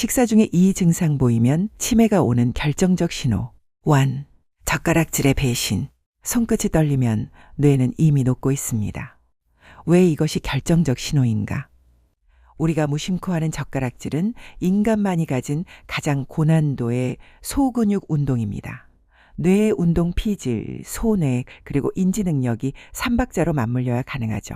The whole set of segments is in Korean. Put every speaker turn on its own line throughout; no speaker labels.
식사 중에 이 증상 보이면 치매가 오는 결정적 신호. 1. 젓가락질의 배신. 손끝이 떨리면 뇌는 이미 녹고 있습니다. 왜 이것이 결정적 신호인가? 우리가 무심코 하는 젓가락질은 인간만이 가진 가장 고난도의 소근육 운동입니다. 뇌의 운동 피질, 소뇌, 그리고 인지 능력이 삼박자로 맞물려야 가능하죠.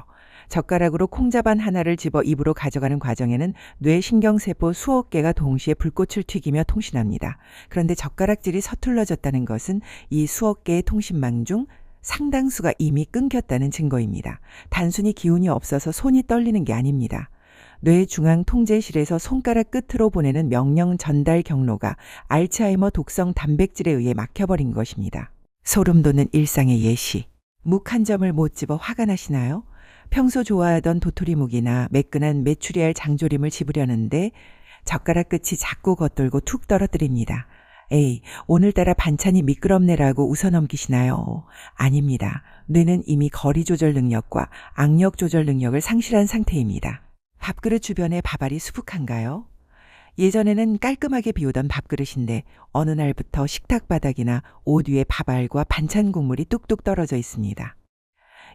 젓가락으로 콩자반 하나를 집어 입으로 가져가는 과정에는 뇌 신경세포 수억 개가 동시에 불꽃을 튀기며 통신합니다. 그런데 젓가락질이 서툴러졌다는 것은 이 수억 개의 통신망 중 상당수가 이미 끊겼다는 증거입니다. 단순히 기운이 없어서 손이 떨리는 게 아닙니다. 뇌 중앙 통제실에서 손가락 끝으로 보내는 명령 전달 경로가 알츠하이머 독성 단백질에 의해 막혀버린 것입니다. 소름 돋는 일상의 예시. 묵 한 점을 못 집어 화가 나시나요? 평소 좋아하던 도토리묵이나 매끈한 메추리알 장조림을 집으려는데 젓가락 끝이 자꾸 겉돌고 툭 떨어뜨립니다. 에이, 오늘따라 반찬이 미끄럽네라고 웃어넘기시나요? 아닙니다. 뇌는 이미 거리 조절 능력과 악력 조절 능력을 상실한 상태입니다. 밥그릇 주변에 밥알이 수북한가요? 예전에는 깔끔하게 비우던 밥그릇인데 어느 날부터 식탁 바닥이나 옷 위에 밥알과 반찬 국물이 뚝뚝 떨어져 있습니다.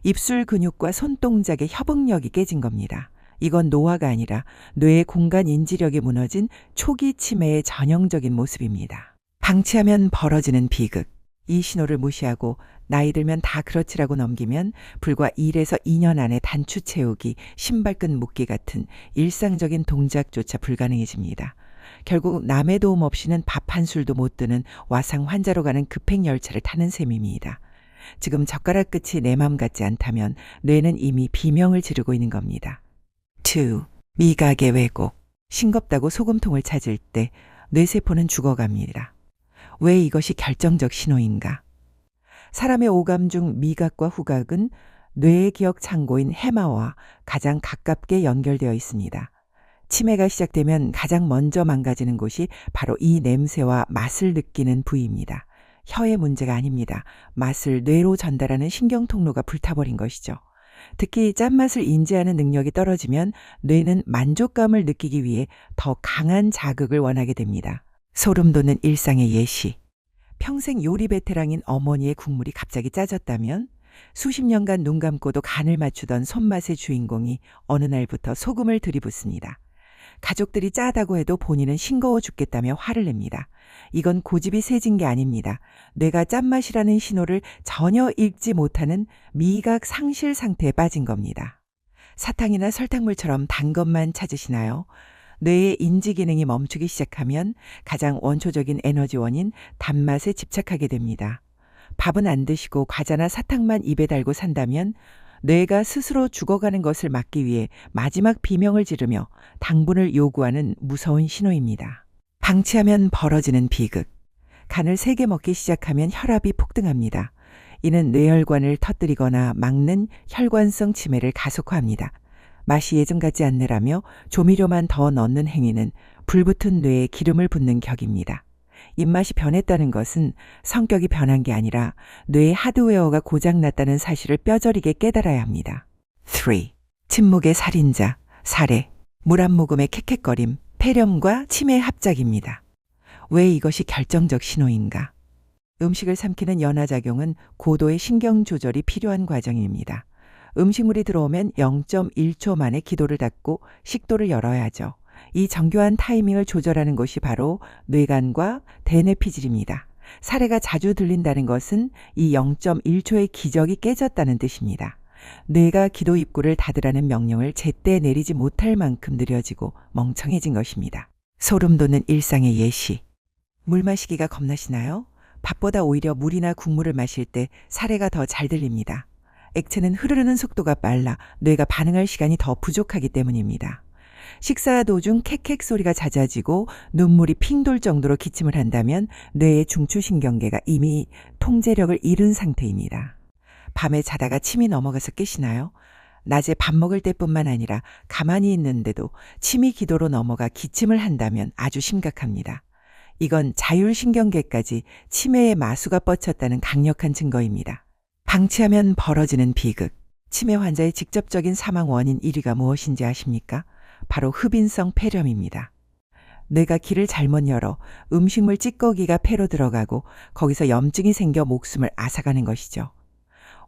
입술 근육과 손동작의 협응력이 깨진 겁니다. 이건 노화가 아니라 뇌의 공간 인지력이 무너진 초기 치매의 전형적인 모습입니다. 방치하면 벌어지는 비극. 이 신호를 무시하고 나이 들면 다 그렇지라고 넘기면 불과 1에서 2년 안에 단추 채우기, 신발끈 묶기 같은 일상적인 동작조차 불가능해집니다. 결국 남의 도움 없이는 밥 한 술도 못 드는 와상 환자로 가는 급행열차를 타는 셈입니다. 지금 젓가락 끝이 내 맘 같지 않다면 뇌는 이미 비명을 지르고 있는 겁니다. 2. 미각의 왜곡. 싱겁다고 소금통을 찾을 때 뇌세포는 죽어갑니다. 왜 이것이 결정적 신호인가? 사람의 오감 중 미각과 후각은 뇌의 기억 창고인 해마와 가장 가깝게 연결되어 있습니다. 치매가 시작되면 가장 먼저 망가지는 곳이 바로 이 냄새와 맛을 느끼는 부위입니다. 혀의 문제가 아닙니다. 맛을 뇌로 전달하는 신경통로가 불타버린 것이죠. 특히 짠맛을 인지하는 능력이 떨어지면 뇌는 만족감을 느끼기 위해 더 강한 자극을 원하게 됩니다. 소름 돋는 일상의 예시. 평생 요리 베테랑인 어머니의 국물이 갑자기 짜졌다면 수십 년간 눈 감고도 간을 맞추던 손맛의 주인공이 어느 날부터 소금을 들이붓습니다. 가족들이 짜다고 해도 본인은 싱거워 죽겠다며 화를 냅니다. 이건 고집이 세진 게 아닙니다. 뇌가 짠맛이라는 신호를 전혀 읽지 못하는 미각 상실 상태에 빠진 겁니다. 사탕이나 설탕물처럼 단 것만 찾으시나요? 뇌의 인지 기능이 멈추기 시작하면 가장 원초적인 에너지원인 단맛에 집착하게 됩니다. 밥은 안 드시고 과자나 사탕만 입에 달고 산다면 뇌가 스스로 죽어가는 것을 막기 위해 마지막 비명을 지르며 당분을 요구하는 무서운 신호입니다. 방치하면 벌어지는 비극. 간을 세게 먹기 시작하면 혈압이 폭등합니다. 이는 뇌혈관을 터뜨리거나 막는 혈관성 치매를 가속화합니다. 맛이 예전 같지 않네라며 조미료만 더 넣는 행위는 불붙은 뇌에 기름을 붓는 격입니다. 입맛이 변했다는 것은 성격이 변한 게 아니라 뇌의 하드웨어가 고장났다는 사실을 뼈저리게 깨달아야 합니다. 3. 침묵의 살인자, 살해, 물 한 모금의 캑캑거림, 폐렴과 치매 합작입니다. 왜 이것이 결정적 신호인가? 음식을 삼키는 연화작용은 고도의 신경 조절이 필요한 과정입니다. 음식물이 들어오면 0.1초 만에 기도를 닫고 식도를 열어야 하죠. 이 정교한 타이밍을 조절하는 것이 바로 뇌관과 대뇌피질입니다. 사례가 자주 들린다는 것은 이 0.1초의 기적이 깨졌다는 뜻입니다. 뇌가 기도 입구를 닫으라는 명령을 제때 내리지 못할 만큼 느려지고 멍청해진 것입니다. 소름 돋는 일상의 예시. 물 마시기가 겁나시나요? 밥보다 오히려 물이나 국물을 마실 때 사례가 더 잘 들립니다. 액체는 흐르는 속도가 빨라 뇌가 반응할 시간이 더 부족하기 때문입니다. 식사 도중 캑캑 소리가 잦아지고 눈물이 핑 돌 정도로 기침을 한다면 뇌의 중추신경계가 이미 통제력을 잃은 상태입니다. 밤에 자다가 침이 넘어가서 깨시나요? 낮에 밥 먹을 때뿐만 아니라 가만히 있는데도 침이 기도로 넘어가 기침을 한다면 아주 심각합니다. 이건 자율신경계까지 치매의 마수가 뻗쳤다는 강력한 증거입니다. 방치하면 벌어지는 비극. 치매 환자의 직접적인 사망 원인 1위가 무엇인지 아십니까? 바로 흡인성 폐렴입니다. 뇌가 길을 잘못 열어 음식물 찌꺼기가 폐로 들어가고 거기서 염증이 생겨 목숨을 앗아가는 것이죠.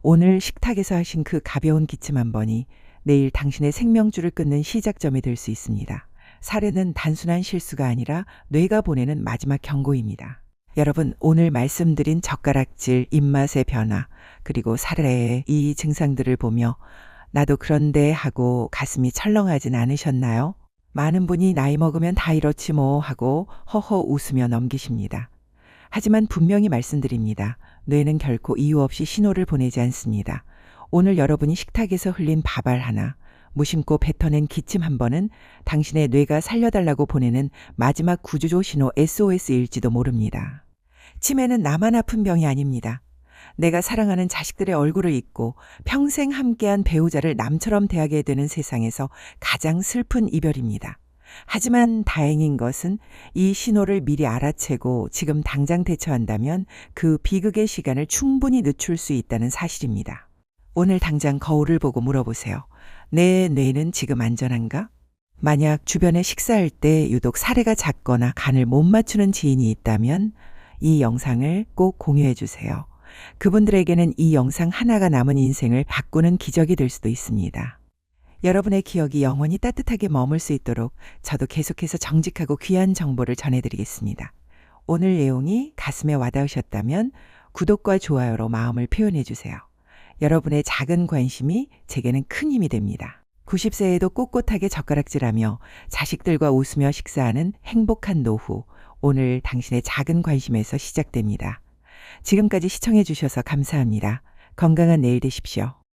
오늘 식탁에서 하신 그 가벼운 기침 한 번이 내일 당신의 생명줄을 끊는 시작점이 될 수 있습니다. 사례는 단순한 실수가 아니라 뇌가 보내는 마지막 경고입니다. 여러분, 오늘 말씀드린 젓가락질, 입맛의 변화, 그리고 사례의 이 증상들을 보며 나도 그런데 하고 가슴이 철렁하진 않으셨나요? 많은 분이 나이 먹으면 다 이렇지 뭐 하고 허허 웃으며 넘기십니다. 하지만 분명히 말씀드립니다. 뇌는 결코 이유 없이 신호를 보내지 않습니다. 오늘 여러분이 식탁에서 흘린 밥알 하나, 무심코 뱉어낸 기침 한 번은 당신의 뇌가 살려달라고 보내는 마지막 구조조 신호 SOS일지도 모릅니다. 치매는 나만 아픈 병이 아닙니다. 내가 사랑하는 자식들의 얼굴을 잊고 평생 함께한 배우자를 남처럼 대하게 되는 세상에서 가장 슬픈 이별입니다. 하지만 다행인 것은 이 신호를 미리 알아채고 지금 당장 대처한다면 그 비극의 시간을 충분히 늦출 수 있다는 사실입니다. 오늘 당장 거울을 보고 물어보세요. 내 뇌는 지금 안전한가? 만약 주변에 식사할 때 유독 사례가 작거나 간을 못 맞추는 지인이 있다면 이 영상을 꼭 공유해 주세요. 그분들에게는 이 영상 하나가 남은 인생을 바꾸는 기적이 될 수도 있습니다. 여러분의 기억이 영원히 따뜻하게 머물 수 있도록 저도 계속해서 정직하고 귀한 정보를 전해드리겠습니다. 오늘 내용이 가슴에 와닿으셨다면 구독과 좋아요로 마음을 표현해 주세요. 여러분의 작은 관심이 제게는 큰 힘이 됩니다. 90세에도 꼿꼿하게 젓가락질하며 자식들과 웃으며 식사하는 행복한 노후, 오늘 당신의 작은 관심에서 시작됩니다. 지금까지 시청해 주셔서 감사합니다. 건강한 내일 되십시오.